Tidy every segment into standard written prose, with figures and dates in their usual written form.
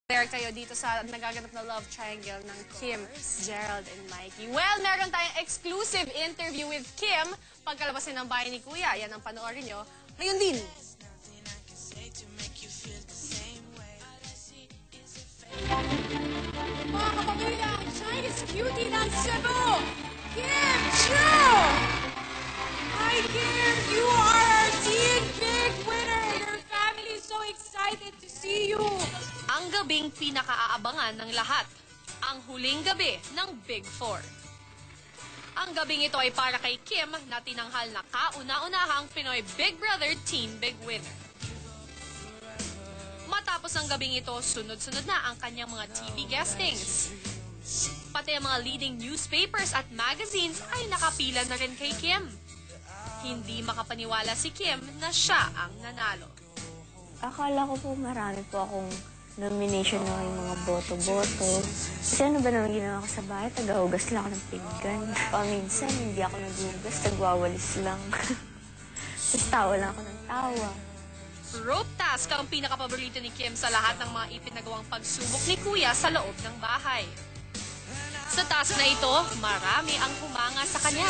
There kayo dito sa nagaganap na love triangle ng Kim, Gerald, and Mikey. Well, meron tayong exclusive interview with Kim pagkalabasin ng bahay ni Kuya. Yan ang panoorin nyo. Ngayon din. Mga kapamilya, ang Chinese cutie ng Cebu, Kim Chu! Hi Kim, you are our teen big winner! Your family is so excited to see you! Ang gabing pinakaaabangan ng lahat, ang huling gabi ng Big Four. Ang gabing ito ay para kay Kim na tinanghal na kauna-unahang Pinoy Big Brother Teen Big Winner. Matapos ang gabing ito, sunod-sunod na ang kanyang mga TV guestings. Pati ang mga leading newspapers at magazines ay nakapila na rin kay Kim. Hindi makapaniwala si Kim na siya ang nanalo. Akala ko po marami po akong nomination na yung mga boto-boto. Kasi ano ba naman ginawa ko sa bahay? Tagahugas lang ako ng pinggan. Paminsan, hindi ako naghugas, nagwawalis lang. Tapos tawa lang ako ng tawa. Rope task ang pinakapaborito ni Kim sa lahat ng mga ipinagawang pagsubok ni Kuya sa loob ng bahay. Sa task na ito, marami ang humanga sa kanya.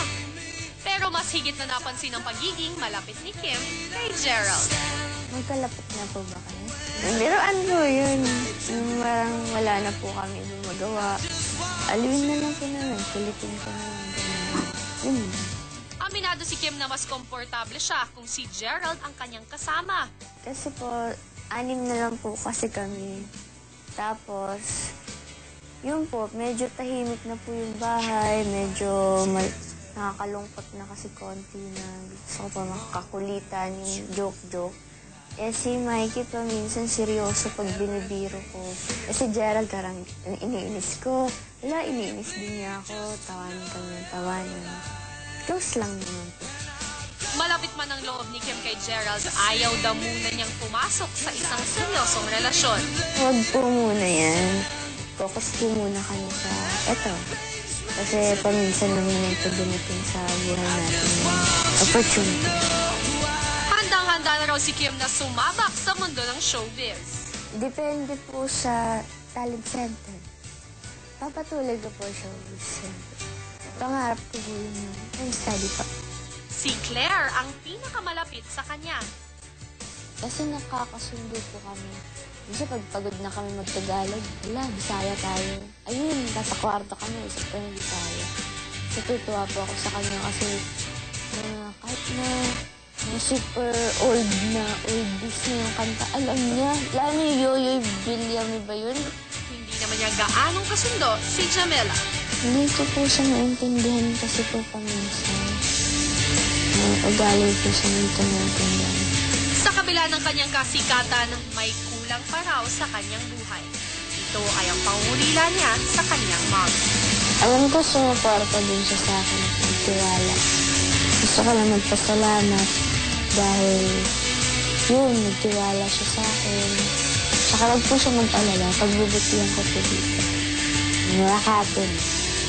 Pero mas higit na napansin ang pagiging malapit ni Kim kay Gerald. Magkalapit na po ba kayo? Pero ano yun? Parang wala na po kami magawa. Aliwin na lang po naman. Kulitin ko na lang. Yun. Aminado si Kim na mas komportable siya kung si Gerald ang kanyang kasama. Kasi po, 6 na lang po kasi kami. Tapos, yun po, medyo tahimik na po yung bahay. Medyo nakakalungkot na kasi konti na. Gusto ko pa makakakulitan yung joke-joke. Eh si Mikey pa minsan seryoso pag binibiro ko. Eh si Gerald karang iniinis ko. Wala, iniinis din niya ako. Tawanan kami ng tawanan. Close lang naman po. Malapit man ang loob ni Kim kay Gerald, ayaw daw muna niyang pumasok sa isang seryosong relasyon. Huwag po muna yan. Focus po muna kami sa eto. Kasi paminsan naman ito dumating sa buhay natin yung opportunity. Handang-handa na raw si Kim na sumabak sa mundo ng showbiz. Depende po sa talent center. Papatuloy ko po showbiz center. Pangarap ko po yung study pa. Si Claire ang pinakamalapit sa kanya. Kasi nakakasundo po kami. Kasi pag pagod na kami magtagalog, wala, Bisaya tayo. Ayun, nasa kwarto kami, isip ko ng Bisaya. So tutuwa po ako sa kanya kasi kahit na super old na oldies na yung kanta, alam niya. Lalo yung Yoyoy Villame ba yun? Hindi naman niya gaanong kasundo si Jamela. Hindi ko po siya maintindihan kasi po paminsan. Ugali po siya nito naintindihan. Sa kabila ng kanyang kasikatan, may kulang pa raw sa kanyang buhay. Ito ay ang pangulila niya sa kanyang mom. Alam ko sumuporta din siya sa akin at nagtiwala. Gusto ko lang magpasalamat dahil yun, nagtiwala siya sa akin. Saka wag po siya mag-alala, pagbubutihan ko po dito. Nakakapin.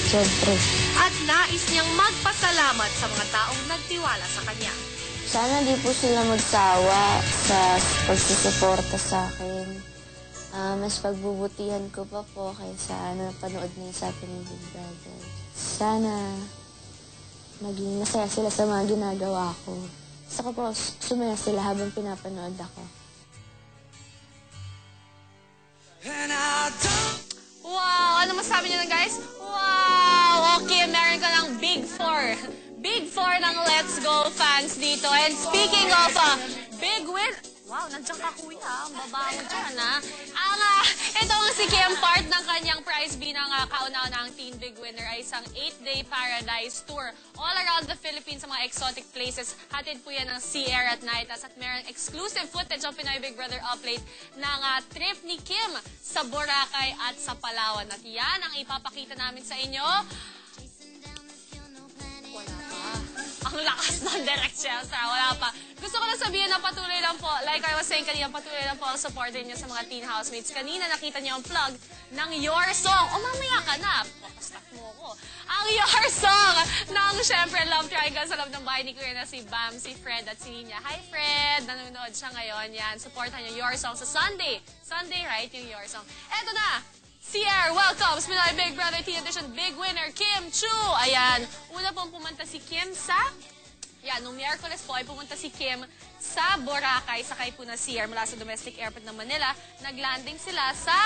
Siyempre. At nais niyang magpasalamat sa mga taong nagtiwala sa kanya. Sana di po sila magsawa sa pagsusuporta sa akin. Mas pagbubutihan ko pa po kaysa napanood na sa akin ng Big Brother. Sana maging masaya sila sa mga ginagawa ko. Gusto ko po sumaya sila habang pinapanood ako. Wow! Ano masabi niyo na guys? Wow! Okay, meron ka ng Big Four. Big Four ng Let's Go fans dito. And speaking of big win... Wow, nandiyan ka kuya. Baba mo dyan, ha? Ito ang si Kim, part ng kanyang prize bilang kauna-unahang Teen Big Winner ay isang 8-day paradise tour all around the Philippines sa mga exotic places. Hatid po yan ng Sea Air at Night. At meron exclusive footage ng Pinoy Big Brother update ng trip ni Kim sa Boracay at sa Palawan. At yan ang ipapakita namin sa inyo. Wala pa. Ang lakas ng direct Chelsea. Wala pa. Gusto ko lang sabihin na patuloy lang po, like I was saying kanina, patuloy lang po ang support niyo sa mga teen housemates. Kanina nakita niyo ang plug ng Your Song. O mamaya ka na. Papastak mo ko. Ang Your Song ng syempre Love Triangle sa loob ng bahay ni Kuya na si Bam, si Fred at si Nina. Hi Fred! Nanonood siya ngayon. Yan, supportan niyo Your Song sa Sunday. Sunday, right? Yung Your Song. Eto na! Sierra welcomes Pinoy Big Brother Teen Edition Big Winner Kim Chu. Ayan, una pong pumunta si Kim sa... Yan, nung Miyerkules po ay pumunta si Kim sa Boracay. Sakay po na Sierra mula sa domestic airport ng Manila. Naglanding sila sa,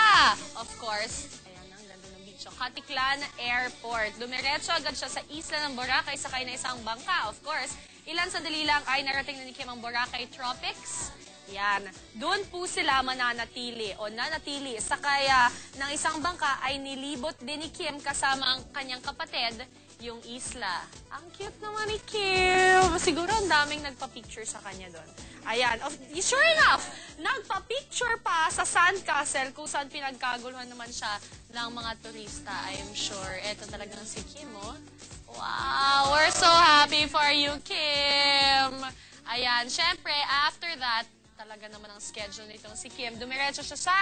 of course, ayan, ang ganda ng beach. Katiklan Airport. Dumiretso agad siya sa isla ng Boracay. Sakay na isang bangka, of course. Ilan sandali lang ay narating na ni Kim ang Boracay Tropics. Yan. Doon po sila mananatili o nanatili. Sakay ng isang bangka ay nilibot din ni Kim kasama ang kanyang kapatid, yung isla. Ang cute naman ni Kim. Siguro ang daming nagpa-picture sa kanya doon. Ayan. Sure enough, nagpa-picture pa sa Sandcastle kung saan pinagkaguluhan naman siya ng mga turista. I'm sure. Eto talagang si Kim, oh. Wow! We're so happy for you, Kim! Ayan. Syempre, after that, talaga naman ang schedule nitong si Kim. Dumiretso siya sa...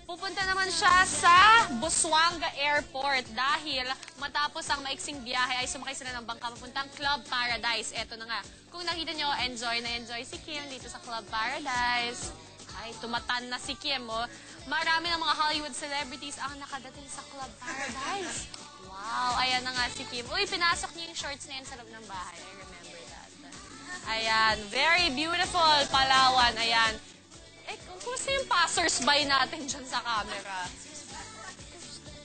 Pupunta naman siya sa Busuanga Airport dahil matapos ang maiksing biyahe ay sumakay sila ng bangka papuntang Club Paradise. Eto na nga. Kung nakita nyo, enjoy na enjoy si Kim dito sa Club Paradise. Ay, tumatan na si Kim, oh. Marami ng mga Hollywood celebrities ang nakadating sa Club Paradise. Wow, ayan na nga si Kim. Uy, pinasok niya yung shorts na yan sa loob ng bahay. I remember that. Ayan, very beautiful, Palawan. Ayan. Eh, kumusta yung passers-by natin dyan sa camera?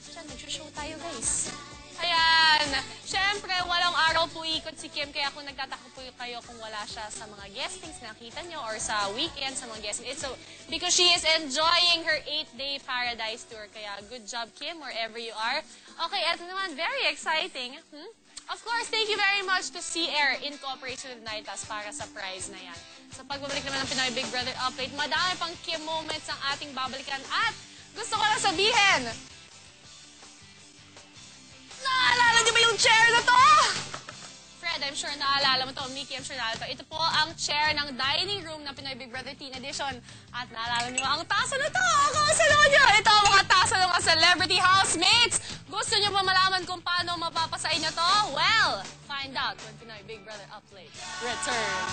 Diyan, nag-show tayo, guys. Ayan. Siyempre, walang araw po ikot si Kim, kaya kung nagtataka po kayo kung wala siya sa mga guestings na nakita nyo or sa weekend sa mga guestings, it's so, because she is enjoying her 8-day paradise tour. Kaya, good job, Kim, wherever you are. Okay, eto naman, very exciting. Of course, thank you very much to Sea Air in cooperation with Nightas para sa prize na yan. Sa pagbabalik naman ng Pinoy Big Brother Update, madami pang Kim moments ang ating babalikan. At gusto ko lang sabihin, naalala niyo ba yung chair na to? Fred, I'm sure naalala mo to. Mickey, I'm sure naalala to. Ito po ang chair ng dining room ng Pinoy Big Brother Teen Edition. At naalala niyo ang tasa na to. Kausalo niyo. Ito ang mga tasa ng mga celebrity housemates. Gusto niyo ba malaman kung paano mapapasa inyo to? Well, find out when Pinoy Big Brother Update returns.